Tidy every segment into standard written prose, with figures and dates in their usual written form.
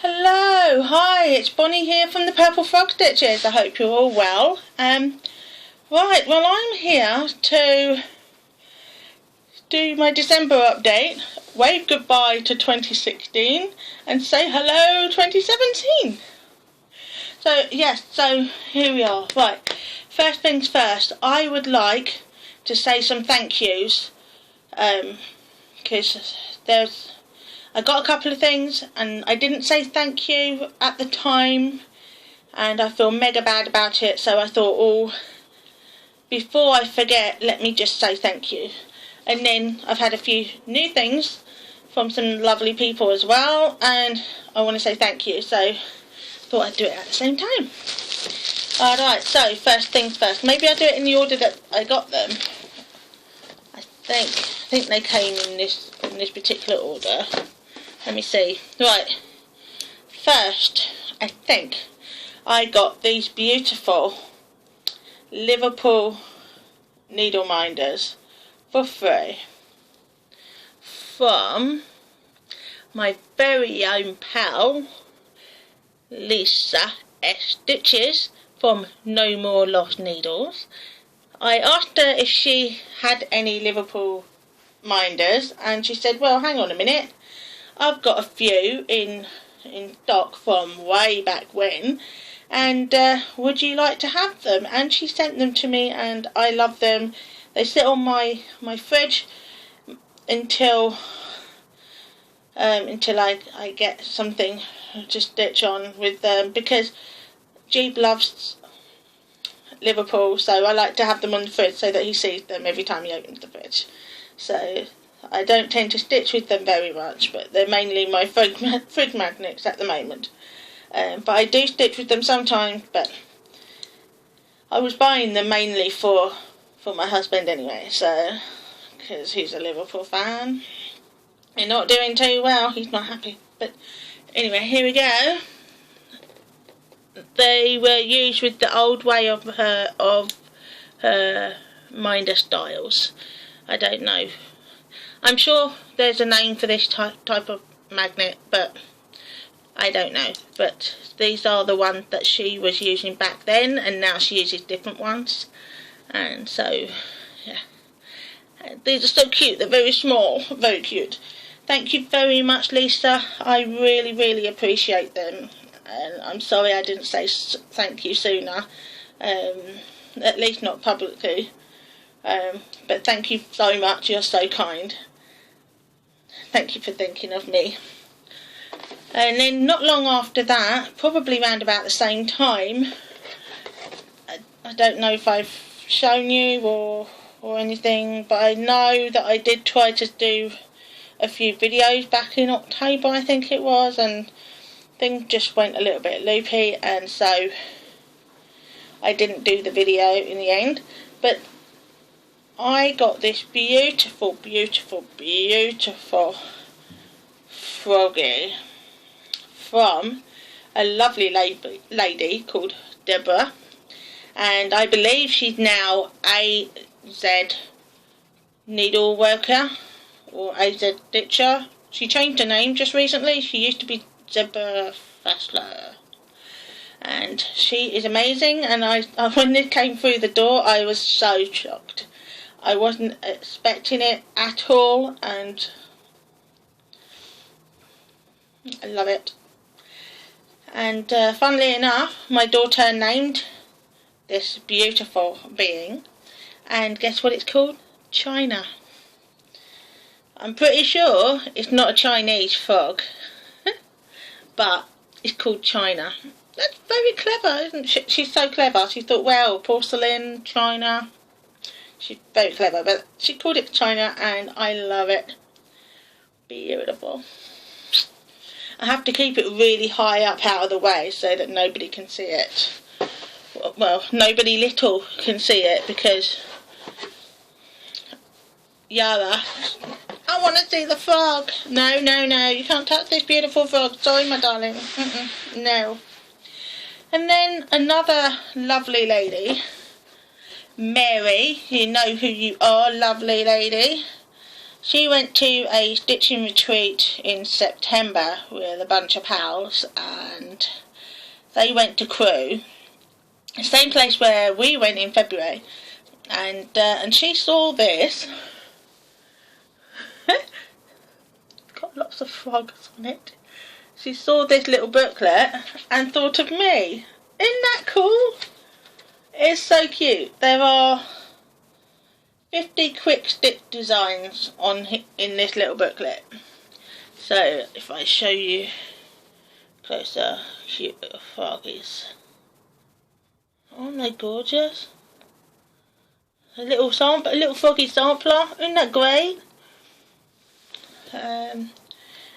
Hello, hi, it's Bonnie here from the Purple Frog Stitches. I hope you're all well. Right, well I'm here to do my December update, wave goodbye to 2016 and say hello 2017. So yes, so here we are. Right, first things first, I would like to say some thank yous because I got a couple of things and I didn't say thank you at the time and I feel mega bad about it, so I thought, oh, before I forget, let me just say thank you. And then I've had a few new things from some lovely people as well, and I want to say thank you, so I thought I'd do it at the same time. Alright, so first things first, maybe I'll do it in the order that I got them. I think they came in this particular order. Let me see. Right, first, I think I got these beautiful Liverpool needle minders for free from my very own pal Lisa S. Stitches from No More Lost Needles. I asked her if she had any Liverpool minders and she said, well, hang on a minute, I've got a few in stock from way back when, and would you like to have them? And she sent them to me and I love them. They sit on my fridge until I get something to stitch on with them, because Jeep loves Liverpool, so I like to have them on the fridge so that he sees them every time he opens the fridge. So I don't tend to stitch with them very much, but they're mainly my fridge magnets at the moment. But I do stitch with them sometimes, but I was buying them mainly for my husband anyway, so, because he's a Liverpool fan. They're not doing too well, he's not happy. But anyway, here we go. They were used with the old way of her minder styles. I don't know. I'm sure there's a name for this type of magnet, but I don't know. But these are the ones that she was using back then, and now she uses different ones. And so, yeah. These are so cute. They're very small, very cute. Thank you very much, Lisa. I really, really appreciate them. And I'm sorry I didn't say thank you sooner. At least not publicly. But thank you so much. You're so kind. Thank you for thinking of me. And then not long after that, probably around about the same time, I don't know if I've shown you or anything, but I know that I did try to do a few videos back in October, I think it was, and things just went a little bit loopy, and so I didn't do the video in the end. But I got this beautiful, beautiful, beautiful froggy from a lovely lady called Deborah, and I believe she's now AZ needle worker or AZ stitcher. She changed her name just recently. She used to be Deborah Fassler, and she is amazing. And when it came through the door, I was so shocked. I wasn't expecting it at all, and I love it. And funnily enough, my daughter named this beautiful being, and guess what it's called? China. I'm pretty sure it's not a Chinese frog, but it's called China. That's very clever, isn't she? She's so clever. She thought, well, porcelain, China. She's very clever, but she called it China, and I love it. Beautiful. I have to keep it really high up out of the way so that nobody can see it. Well, nobody little can see it, because Yara, I want to see the frog. No, no, no, you can't touch this beautiful frog. Sorry, my darling. No. And then another lovely lady, Mary, you know who you are, lovely lady, She went to a stitching retreat in September with a bunch of pals, and they went to Crewe, the same place where we went in February, and she saw this. Got lots of frogs on it. She saw this little booklet and thought of me. Isn't that cool? It's so cute. There are 50 quick stitch designs in this little booklet. So if I show you closer, cute little froggies. Aren't they gorgeous? A little froggy sampler. Isn't that great?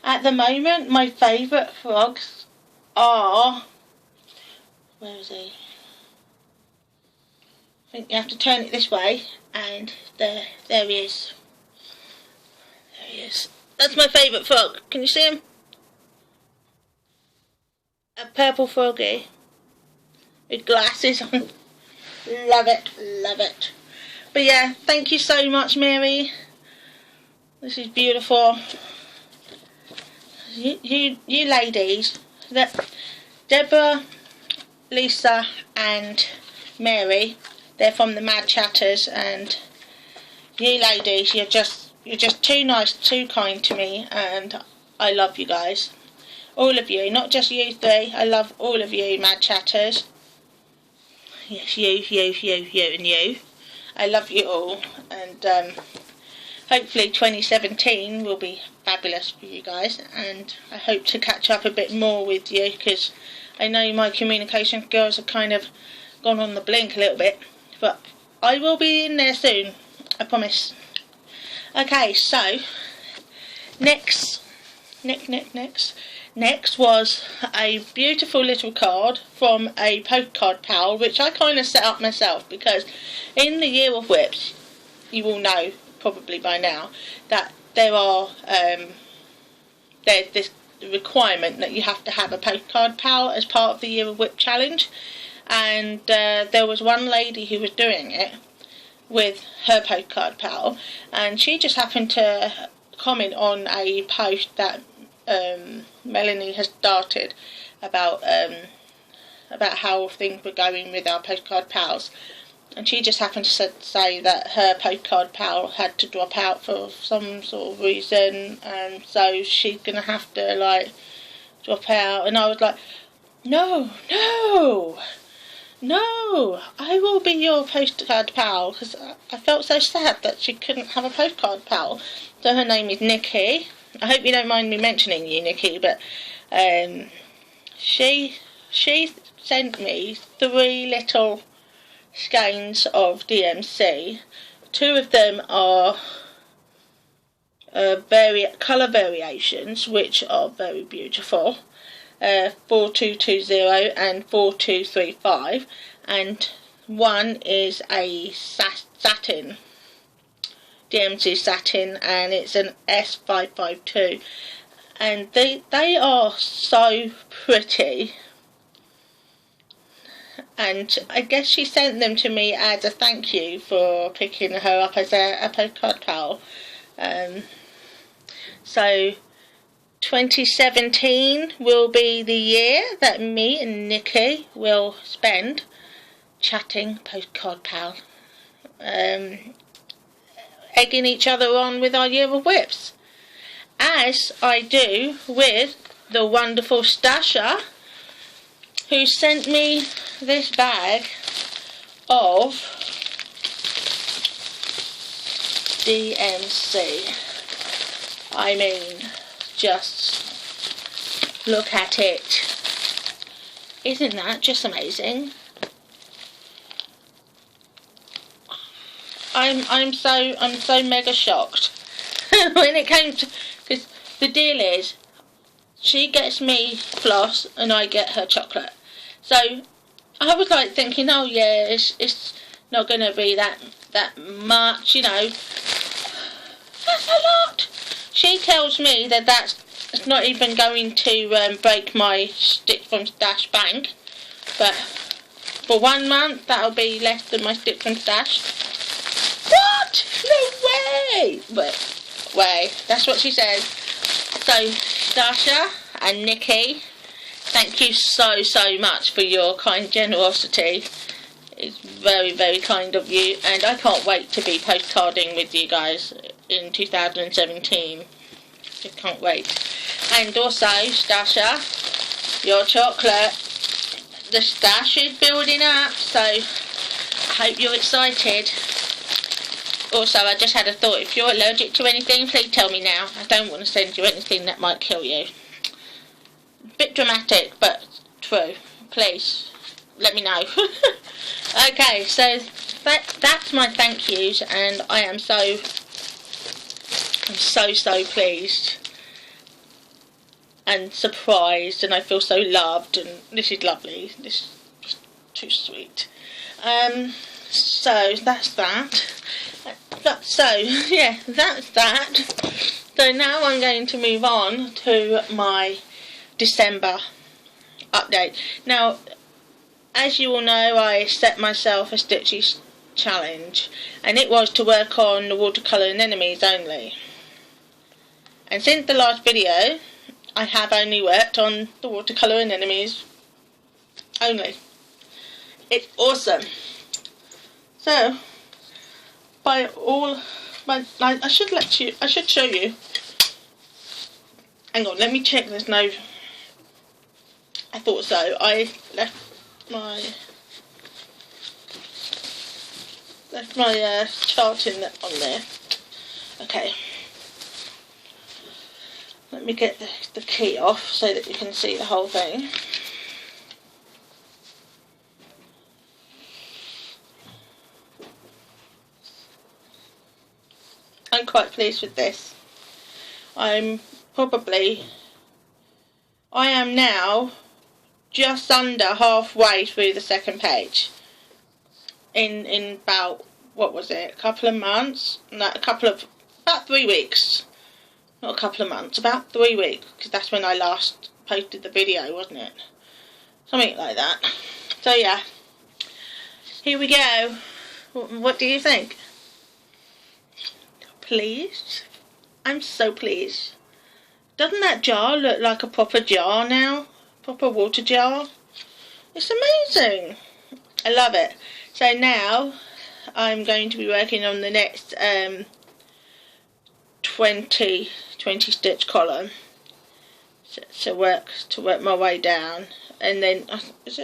At the moment, my favourite frogs are... Where is he? I think you have to turn it this way, and there he is. There he is. That's my favourite frog. Can you see him? A purple froggy with glasses on. Love it, love it. But yeah, thank you so much, Mary. This is beautiful. You ladies, Deborah, Lisa and Mary, they're from the Mad Chatters, and you ladies, you're just too nice, too kind to me, and I love you guys. All of you, not just you three. I love all of you, Mad Chatters. Yes, you, and you. I love you all, and hopefully 2017 will be fabulous for you guys, and I hope to catch up a bit more with you, because I know my communication skills have kind of gone on the blink a little bit, but I will be in there soon, I promise. Okay, so next was a beautiful little card from a postcard pal, which I kind of set up myself, because in the year of WIPs, you will know probably by now that there's this requirement that you have to have a postcard pal as part of the year of WIP challenge, and there was one lady who was doing it with her postcard pal, and she just happened to comment on a post that Melanie has started about how things were going with our postcard pals, and she just happened to say that her postcard pal had to drop out for some sort of reason, and so she's gonna have to like drop out. And I was like, no, I will be your postcard pal, because I felt so sad that she couldn't have a postcard pal. So her name is Nikki. I hope you don't mind me mentioning you, Nikki, but she sent me 3 little skeins of DMC. 2 of them are colour variations, which are very beautiful. 4220 and 4235, and one is a satin, DMC satin, and it's an S552, and they are so pretty. And I guess she sent them to me as a thank you for picking her up as a postcard pal. So 2017 will be the year that me and Nikki will spend chatting postcard pal, egging each other on with our year of WIPs, as I do with the wonderful Stasha, who sent me this bag of DMC. I mean, just look at it. Isn't that just amazing? I'm so mega shocked when it came to, because the deal is she gets me floss and I get her chocolate. So I was like thinking, oh yeah, it's not going to be that much, you know. That's a lot. She tells me that that's not even going to break my Stitch from Stash bank, but for 1 month that'll be less than my Stitch from Stash. What? No way! But way. That's what she says. So, Stasha and Nikki, thank you so much for your kind generosity. It's very, very kind of you, and I can't wait to be postcarding with you guys in 2017. Just can't wait. And also, Stasha, your chocolate, the stash is building up, so I hope you're excited. Also, I just had a thought, if you're allergic to anything, please tell me now. I don't want to send you anything that might kill you. Bit dramatic, but true. Please, let me know. Okay, so that's my thank yous, and I am so pleased and surprised, and I feel so loved, and this is lovely. This is too sweet. So that's that. So yeah, that's that. So now I'm going to move on to my December update. Now, as you all know, I set myself a Stitchy challenge, and it was to work on the watercolour anemones only. And since the last video, I have only worked on the watercolour anemones only. It's awesome. So, I should show you. Hang on, let me check there's no... I thought so. I left my chart on there. Okay. Let me get the key off so that you can see the whole thing. I'm quite pleased with this. I am now just under halfway through the second page. In about, what was it, a couple of months? No, about 3 weeks. Not a couple of months, about 3 weeks, because that's when I last posted the video, wasn't it? Something like that. So yeah, here we go. What do you think? Pleased? I'm so pleased. Doesn't that jar look like a proper jar now? Proper water jar? It's amazing. I love it. So now I'm going to be working on the next 20 stitch column. So work my way down, and then it's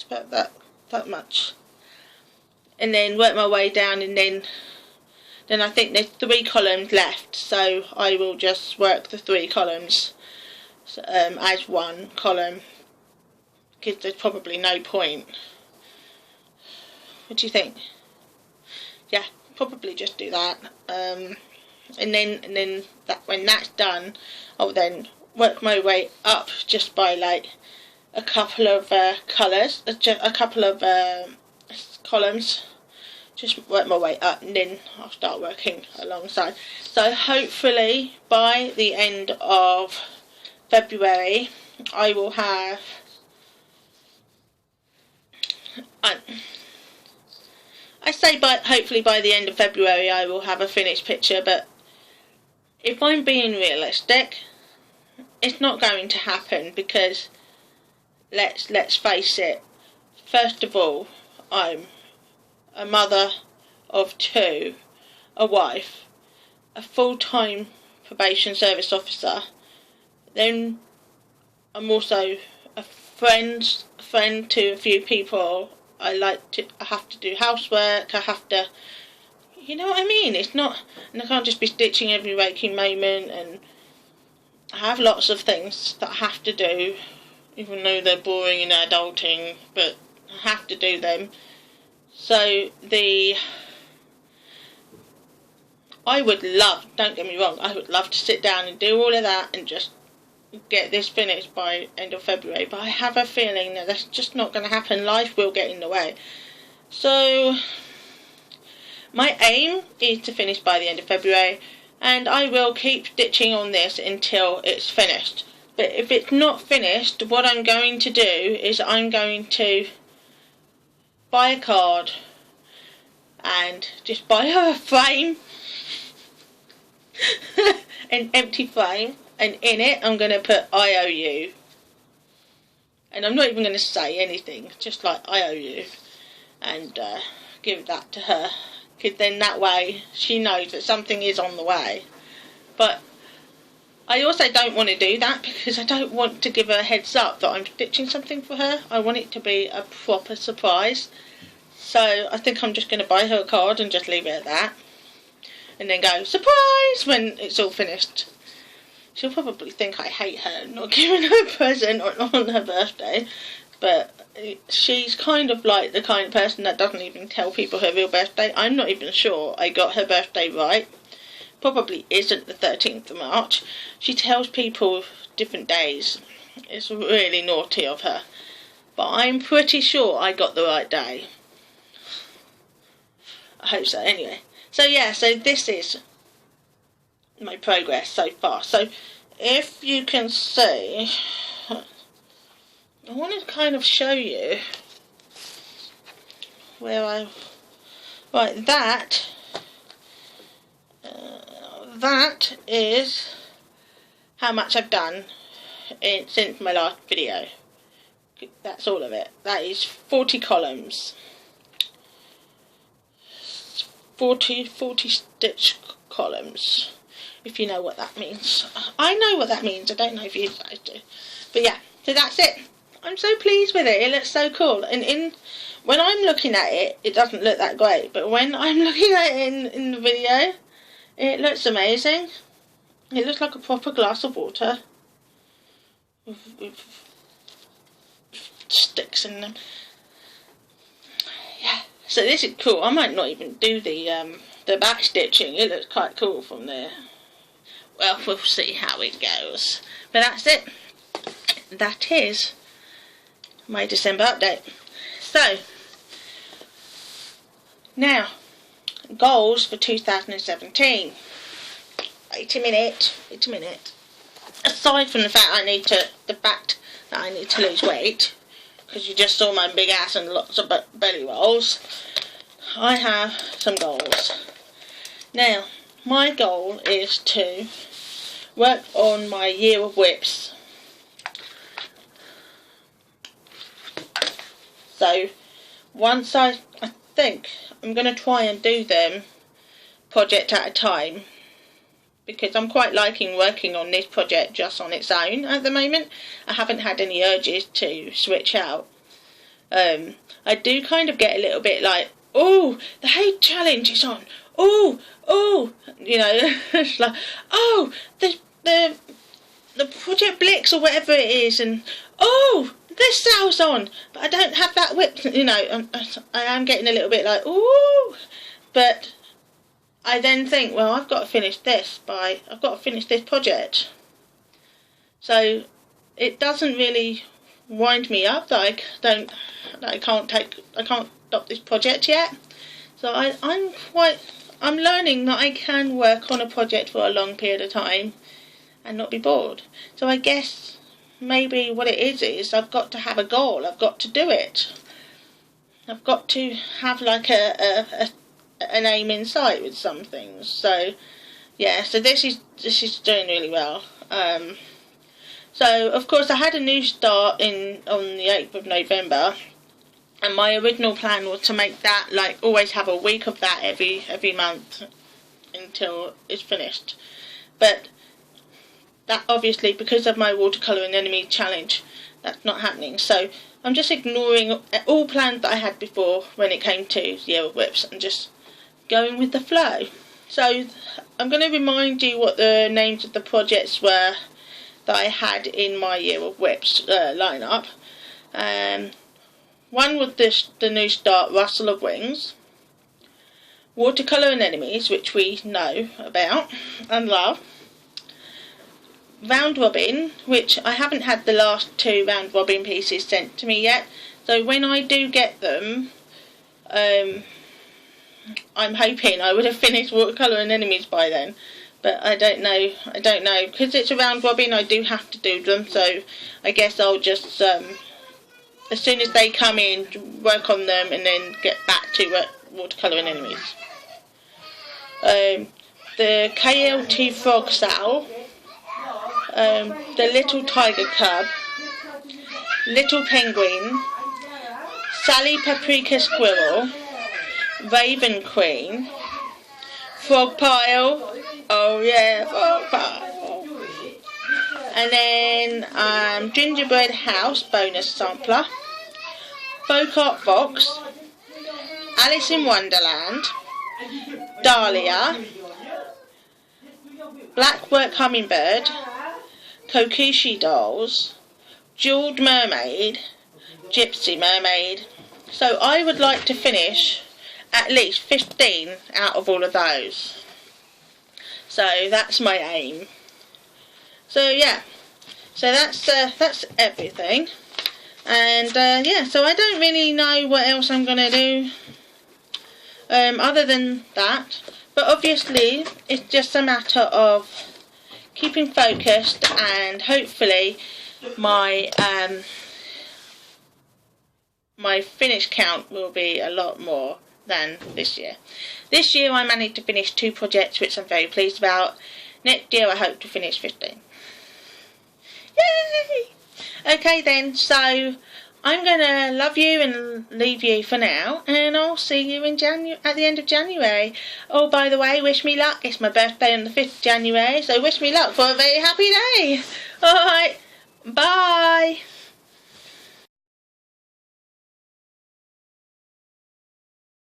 about that much, and then work my way down, and then I think there's 3 columns left, so I will just work the 3 columns as one column, because there's probably no point. What do you think? Yeah, probably just do that. And then when that's done, I'll then work my way up just by like a couple of colours, a couple of columns. Just work my way up, and then I'll start working alongside. So hopefully by the end of February I will have hopefully by the end of February I will have a finished picture, but if I'm being realistic, it's not going to happen, because let's face it, first of all, I'm a mother of 2, a wife, a full-time probation service officer, then I'm also a friend to a few people. I have to do housework, I have to, you know what I mean? It's not, and I can't just be stitching every waking moment, and I have lots of things that I have to do, even though they're boring and adulting, but I have to do them. So I would love, don't get me wrong, I would love to sit down and do all of that and just get this finished by end of February, but I have a feeling that that's just not going to happen. Life will get in the way. So my aim is to finish by the end of February, and I will keep stitching on this until it's finished. But if it's not finished, what I'm going to do is I'm going to buy a card and just buy her a frame an empty frame, and in it I'm going to put IOU. And I'm not even going to say anything, just like IOU, and give that to her. Because then that way she knows that something is on the way. But I also don't want to do that because I don't want to give her a heads up that I'm stitching something for her. I want it to be a proper surprise. So I think I'm just going to buy her a card and just leave it at that. And then go, surprise, when it's all finished. She'll probably think I hate her not giving her a present on her birthday. But she's kind of like the kind of person that doesn't even tell people her real birthday. I'm not even sure I got her birthday right. Probably isn't the 13th of March. She tells people different days. It's really naughty of her. But I'm pretty sure I got the right day. I hope so. Anyway. So yeah, so this is my progress so far. So if you can see, I want to kind of show you where right, that is how much I've done since my last video. That's all of it. That is 40 columns. 40 stitch columns, if you know what that means. I know what that means, I don't know if you guys do. But yeah, so that's it. I'm so pleased with it. It looks so cool. And when I'm looking at it, it doesn't look that great. But when I'm looking at it in the video, it looks amazing. It looks like a proper glass of water with sticks in them. Yeah, so this is cool. I might not even do the back stitching. It looks quite cool from there. Well, we'll see how it goes. But that's it. That is my December update. So now, goals for 2017. Wait a minute. Aside from the fact that I need to lose weight, because you just saw my big ass and lots of belly rolls, I have some goals. Now, my goal is to work on my year of WIPs. So, once I think I'm going to try and do them project at a time, because I'm quite liking working on this project just on its own at the moment. I haven't had any urges to switch out. I do kind of get a little bit like, oh, the hate challenge is on. Oh, you know, it's like, oh, the Project Blix or whatever it is, and oh, this sale's on, but I don't have that WIP, you know. I am getting a little bit like, ooh, but I then think, well, I've got to finish this project. So it doesn't really wind me up that I can't stop this project yet. So I'm learning that I can work on a project for a long period of time and not be bored. So I guess maybe what it is I've got to have a goal. I've got to do it. I've got to have like an aim in sight with some things. So yeah, so this is doing really well. So of course I had a new start on the 8th of November, and my original plan was to make that, like, always have a week of that every month until it's finished. But that, obviously, because of my watercolouring enemy challenge, that's not happening. So I'm just ignoring all plans that I had before when it came to Year of WIPs and just going with the flow. So I'm going to remind you what the names of the projects were that I had in my Year of WIPs lineup. One was the new start, Rustle of Wings, Watercolour and Enemies, which we know about and love, Round Robin, which I haven't had the last 2 Round Robin pieces sent to me yet, so when I do get them, I'm hoping I would have finished Watercolour and Enemies by then. But I don't know, because it's a round robin, I do have to do them, so I guess I'll just, as soon as they come in, work on them and then get back to Watercolour and Enemies. the KLT frog sow, the little tiger cub, little penguin, Sally paprika squirrel, raven queen, frog pile, oh yeah, frog pile, and then gingerbread house bonus sampler, Bocart Fox, Alice in Wonderland, Dahlia, Blackwork Hummingbird, Kokishi Dolls, Jeweled Mermaid, Gypsy Mermaid. So I would like to finish at least 15 out of all of those. So that's my aim. So yeah, so that's everything. And yeah, so I don't really know what else I'm going to do other than that. But obviously, it's just a matter of keeping focused, and hopefully my my finish count will be a lot more than this year. This year I managed to finish 2 projects, which I'm very pleased about. Next year I hope to finish 15. Yay! Okay then, so I'm going to love you and leave you for now, and I'll see you in at the end of January. Oh, by the way, wish me luck. It's my birthday on the 5th of January, so wish me luck for a very happy day. Alright, bye.